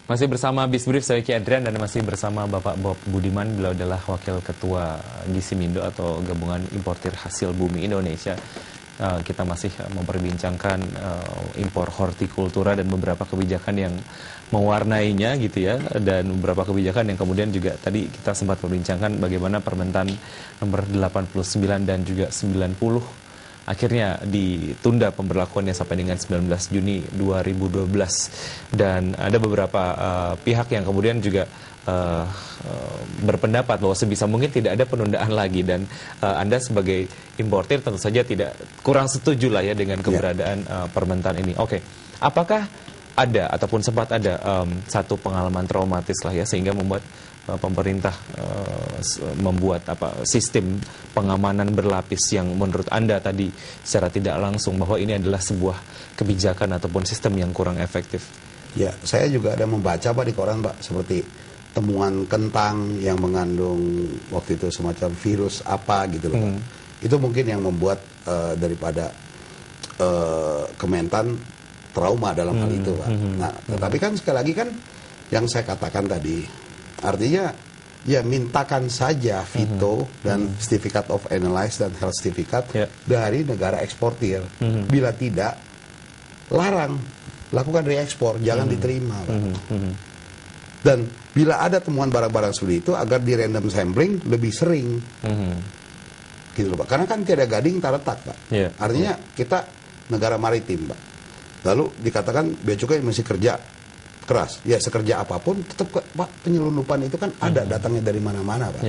Masih bersama Bisbrief, saya Ki Adrian, dan masih bersama Bapak Bob Budiman. Beliau adalah Wakil Ketua Gisimindo atau Gabungan Importir Hasil Bumi Indonesia. Kita masih memperbincangkan impor hortikultura dan beberapa kebijakan yang mewarnainya gitu ya, dan beberapa kebijakan yang kemudian juga tadi kita sempat membincangkan bagaimana Permentan nomor 89 dan juga 90 akhirnya ditunda pemberlakuannya sampai dengan 19 Juni 2012. Dan ada beberapa pihak yang kemudian juga berpendapat bahwa sebisa mungkin tidak ada penundaan lagi. Dan Anda sebagai importir tentu saja tidak kurang setuju lah ya dengan keberadaan Permentan ini. Oke, apakah ada ataupun sempat ada satu pengalaman traumatis lah ya sehingga membuat pemerintah membuat sistem pengamanan berlapis yang menurut Anda tadi secara tidak langsung bahwa ini adalah sebuah kebijakan ataupun sistem yang kurang efektif? Ya, saya juga ada membaca Pak di koran Pak, seperti temuan kentang yang mengandung waktu itu semacam virus apa gitu loh Pak. Itu mungkin yang membuat daripada Kementan trauma dalam hal itu Pak. Nah, tetapi kan sekali lagi kan yang saya katakan tadi, artinya ya mintakan saja veto dan certificate of analysis dan health certificate dari negara eksportir. Bila tidak, larang, lakukan reekspor, jangan diterima Pak. Dan bila ada temuan barang-barang seperti itu, agar di random sampling lebih sering. Gitu loh Pak. Karena kan tiada gading tak retak Pak. Artinya kita negara maritim Pak. Lalu dikatakan bea cukai masih kerja keras. Ya sekerja apapun tetap Pak, penyelundupan itu kan ada datangnya dari mana-mana Pak.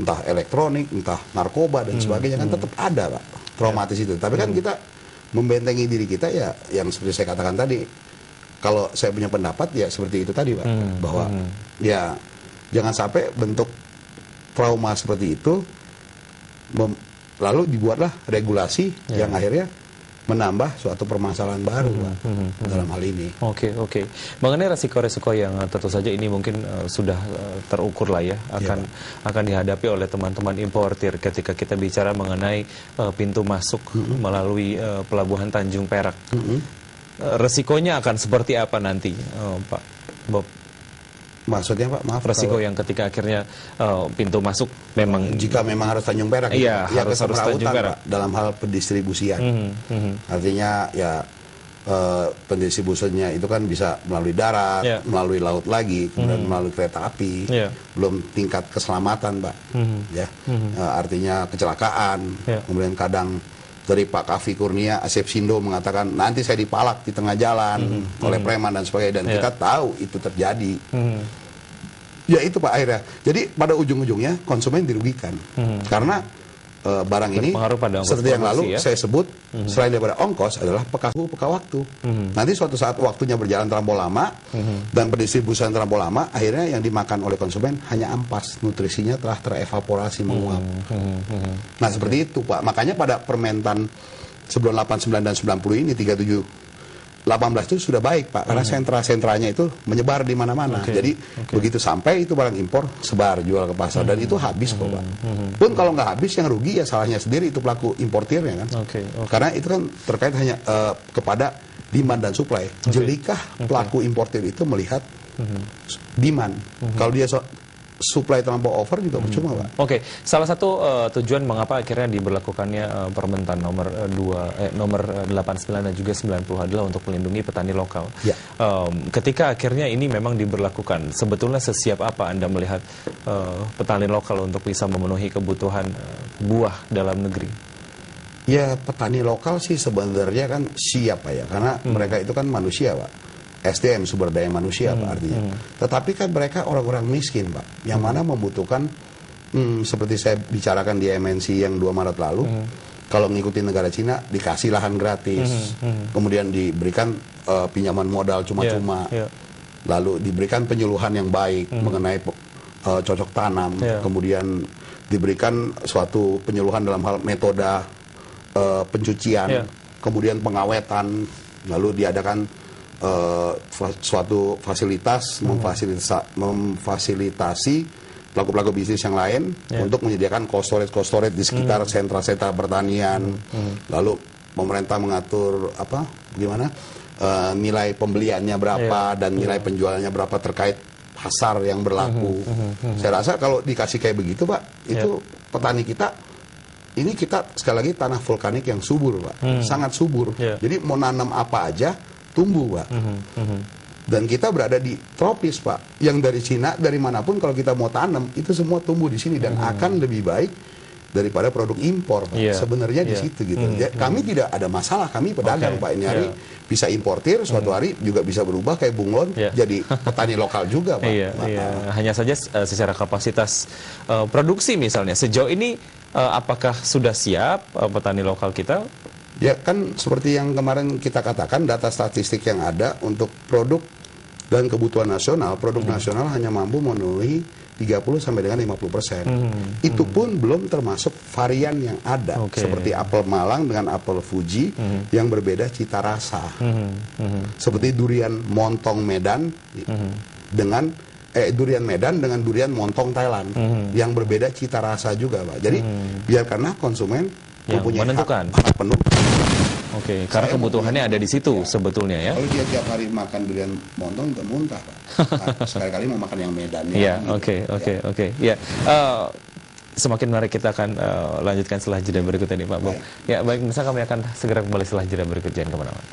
Entah elektronik, entah narkoba dan sebagainya kan tetap ada Pak. Traumatis itu. Tapi kan kita membentengi diri kita ya yang seperti saya katakan tadi. Kalau saya punya pendapat ya seperti itu tadi Pak. Bahwa ya jangan sampai bentuk trauma seperti itu lalu dibuatlah regulasi yang akhirnya menambah suatu permasalahan baru Pak, dalam hal ini. Oke. Mengenai resiko-resiko yang tentu saja ini mungkin sudah terukur lah ya, akan dihadapi oleh teman-teman importir ketika kita bicara mengenai pintu masuk melalui pelabuhan Tanjung Perak. Resikonya akan seperti apa nanti, Pak Bob? Maksudnya Pak, maaf. Resiko yang ketika akhirnya pintu masuk memang jika memang harus Tanjung Perak, ya harus Tanjung Perak Pak, dalam hal pendistribusian. Artinya ya pendistribusinya itu kan bisa melalui darat, melalui laut lagi, kemudian melalui kereta api. Belum tingkat keselamatan Pak. Artinya kecelakaan. Kemudian kadang dari Pak Kavi Kurnia, Asepsindo mengatakan nanti saya dipalak di tengah jalan oleh preman dan sebagainya, dan kita tahu itu terjadi. Ya itu Pak akhirnya. Jadi pada ujung-ujungnya konsumen dirugikan karena barang ini seperti yang lalu saya sebut, selain daripada ongkos adalah peka waktu. Nanti suatu saat waktunya berjalan terlampau lama dan pendistribusian terlampau lama, akhirnya yang dimakan oleh konsumen hanya ampas, nutrisinya telah terevaporasi menguap. Nah seperti itu Pak. Makanya pada Permentan sebelum 89 dan 90 ini 18 itu sudah baik Pak, karena sentra-sentranya itu menyebar di mana-mana. Jadi begitu sampai itu barang impor, sebar jual ke pasar, dan itu habis kok Pak. Pun kalau nggak habis, yang rugi ya salahnya sendiri, itu pelaku importirnya kan. Karena itu kan terkait hanya kepada demand dan supply. Jelikah pelaku importir itu melihat demand? Kalau dia supply terlampau over juga percuma Pak. Salah satu tujuan mengapa akhirnya diberlakukannya Permentan nomor 89 dan juga 90 adalah untuk melindungi petani lokal. Ketika akhirnya ini memang diberlakukan, sebetulnya sesiap apa Anda melihat petani lokal untuk bisa memenuhi kebutuhan buah dalam negeri? Ya petani lokal sih sebenarnya kan siap Pak ya, karena mereka itu kan manusia Pak. SDM, sumber daya manusia Pak artinya. Tetapi kan mereka orang-orang miskin Pak, yang mana membutuhkan seperti saya bicarakan di MNC yang 2 Maret lalu, kalau mengikuti negara Cina dikasih lahan gratis, kemudian diberikan pinjaman modal cuma-cuma, lalu diberikan penyuluhan yang baik mengenai cocok tanam, kemudian diberikan suatu penyuluhan dalam hal metode pencucian, kemudian pengawetan, lalu diadakan suatu fasilitas memfasilitasi pelaku-pelaku bisnis yang lain untuk menyediakan cold storage di sekitar sentra-sentra pertanian. Lalu pemerintah mengatur gimana nilai pembeliannya berapa dan nilai penjualannya berapa terkait pasar yang berlaku. Saya rasa kalau dikasih kayak begitu, Pak, itu petani kita, ini kita sekali lagi tanah vulkanik yang subur, Pak, sangat subur. Jadi mau nanam apa aja tumbuh, Pak. Dan kita berada di tropis, Pak, yang dari Cina, dari manapun kalau kita mau tanam itu semua tumbuh di sini dan akan lebih baik daripada produk impor, Pak. Sebenarnya di situ gitu. Kami tidak ada masalah, kami pedagang, Pak. Ini hari bisa importir, suatu hari juga bisa berubah kayak bunglon jadi petani lokal juga, Pak. Hanya saja secara kapasitas produksi misalnya sejauh ini apakah sudah siap petani lokal kita? Ya kan seperti yang kemarin kita katakan, data statistik yang ada untuk produk dan kebutuhan nasional, produk nasional hanya mampu memenuhi 30 sampai dengan 50%. Itu pun belum termasuk varian yang ada, seperti apel Malang dengan apel Fuji yang berbeda cita rasa. Seperti durian montong Medan dengan durian Medan dengan durian montong Thailand yang berbeda cita rasa juga, Pak. Jadi biarkanlah konsumen mempunyai hak penuh. Karena kebutuhannya ada di situ sebetulnya ya. Kalau dia tiap hari makan durian montong nggak muntah, Pak. Sekali-kali mau makan yang Medannya. Semakin menarik, kita akan lanjutkan setelah jeda berikut ini, Pak Bob. Ya, baik, misalnya kami akan segera kembali setelah jeda berikut, jangan kemana-mana.